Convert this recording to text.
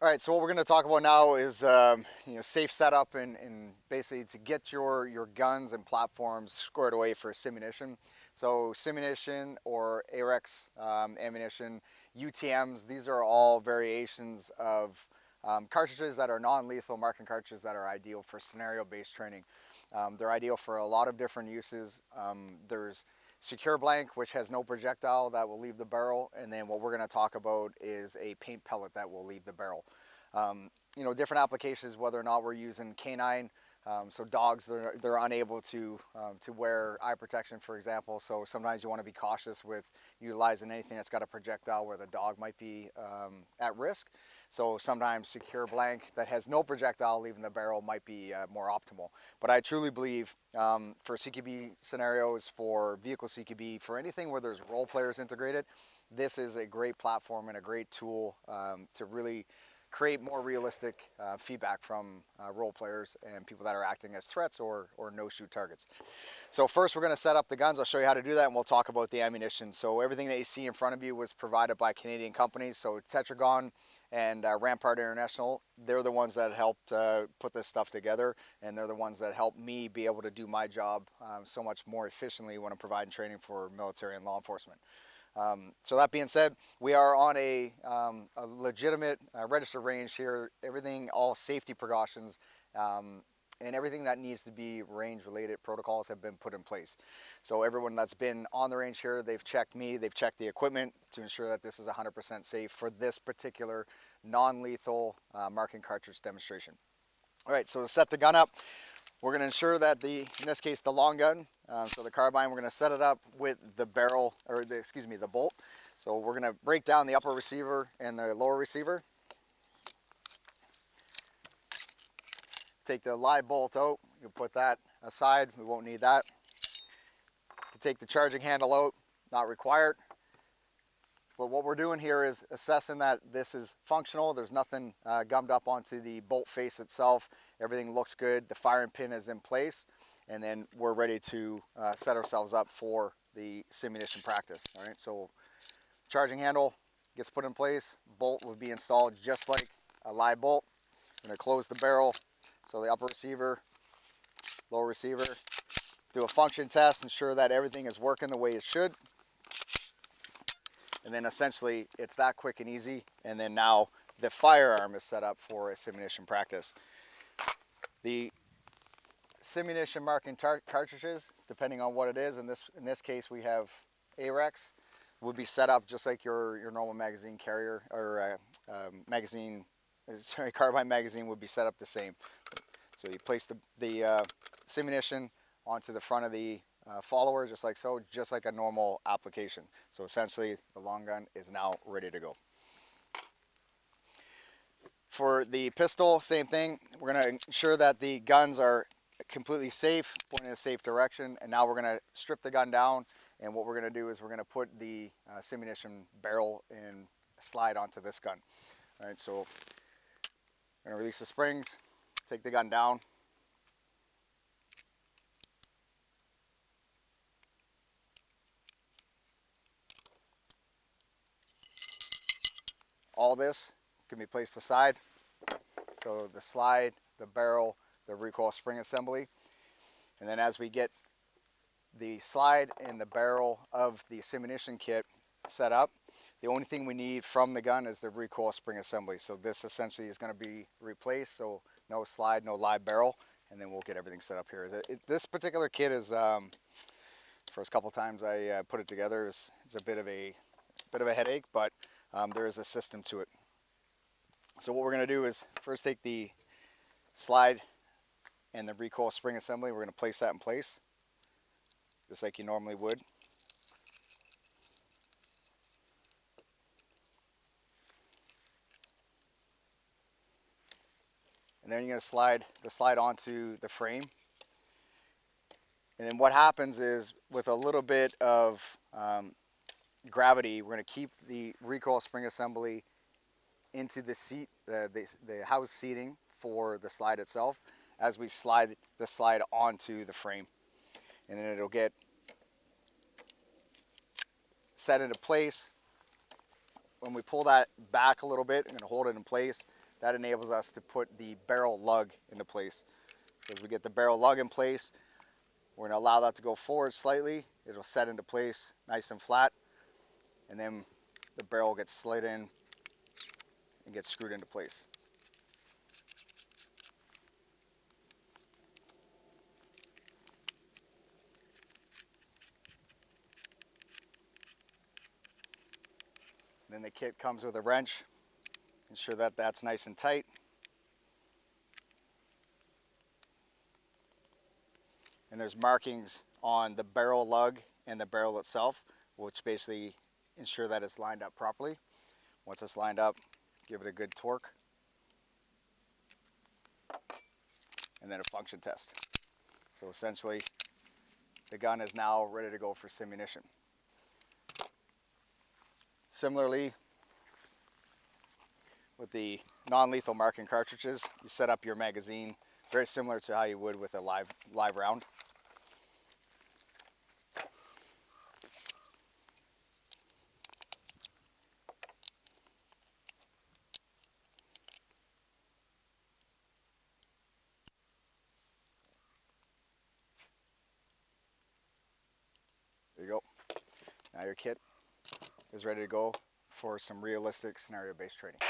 All right, so what we're going to talk about now is safe setup and basically to get your guns and platforms squared away for Simunition. So Simunition or AREX ammunition, UTMs, these are all variations of cartridges that are non-lethal, marking cartridges that are ideal for scenario-based training. They're ideal for a lot of different uses. There's secure blank, which has no projectile that will leave the barrel, and then what we're going to talk about is a paint pellet that will leave the barrel. Different applications, whether or not we're using canine, so dogs, they're unable to wear eye protection, for example, so sometimes you want to be cautious with utilizing anything that's got a projectile where the dog might be at risk. So sometimes secure blank that has no projectile leaving the barrel might be more optimal. But I truly believe for CQB scenarios, for vehicle CQB, for anything where there's role players integrated, this is a great platform and a great tool to really create more realistic feedback from role players and people that are acting as threats or no-shoot targets. So first we're going to set up the guns. I'll show you how to do that, and we'll talk about the ammunition. So everything that you see in front of you was provided by Canadian companies. So Tetragon and Rampart International, they're the ones that helped put this stuff together, and they're the ones that helped me be able to do my job so much more efficiently when I'm providing training for military and law enforcement. So that being said, we are on a legitimate registered range here. Everything, all safety precautions, and everything that needs to be range-related protocols have been put in place. So everyone that's been on the range here, they've checked me, they've checked the equipment to ensure that this is 100% safe for this particular non-lethal marking cartridge demonstration. All right, so to set the gun up, we're going to ensure that in this case, the long gun, so the carbine, we're going to set it up with the barrel, or the bolt. So we're going to break down the upper receiver and the lower receiver. Take the live bolt out, you put that aside, we won't need that. You take the charging handle out, not required. But what we're doing here is assessing that this is functional. There's nothing gummed up onto the bolt face itself. Everything looks good. The firing pin is in place. And then we're ready to set ourselves up for the Simunition practice. All right, so charging handle gets put in place. Bolt would be installed just like a live bolt. I'm going to close the barrel. So the upper receiver, lower receiver. Do a function test, ensure that everything is working the way it should. And then essentially it's that quick and easy. And then now the firearm is set up for a Simunition practice. The Simunition marking cartridges, depending on what it is, in this case we have AREX, would be set up just like your normal magazine carrier, or carbine magazine would be set up the same. So you place the Simunition onto the front of the follower, just like so, just like a normal application. So essentially the long gun is now ready to go. For the pistol, same thing. We're going to ensure that the guns are completely safe, pointing in a safe direction, and now we're going to strip the gun down, and what we're going to do is we're going to put the Simunition barrel and slide onto this gun. All right, so I'm going to release the springs, take the gun down. All this can be placed aside. So the slide, the barrel, the recoil spring assembly. And then as we get the slide and the barrel of the Simunition kit set up, the only thing we need from the gun is the recoil spring assembly. So this essentially is going to be replaced. So no slide, no live barrel, and then we'll get everything set up here. This particular kit is, first couple times I put it together, it's a bit of a headache, but there is a system to it. So what we're going to do is first take the slide and the recoil spring assembly. We're going to place that in place, just like you normally would. And then you're going to slide the slide onto the frame. And then what happens is, with a little bit of gravity, we're going to keep the recoil spring assembly into the seat, the house seating for the slide itself, as we slide the slide onto the frame. And then it'll get set into place. When we pull that back a little bit, I'm going to hold it in place. that enables us to put the barrel lug into place. So as we get the barrel lug in place, we're going to allow that to go forward slightly. It'll set into place nice and flat, and then the barrel gets slid in and gets screwed into place. Then the kit comes with a wrench. Ensure that that's nice and tight. And there's markings on the barrel lug and the barrel itself, which basically ensure that it's lined up properly. Once it's lined up, give it a good torque, and then a function test. So essentially, the gun is now ready to go for simunition. Similarly, with the non-lethal marking cartridges, you set up your magazine very similar to how you would with a live round. There you go. Now your kit is ready to go for some realistic scenario-based training.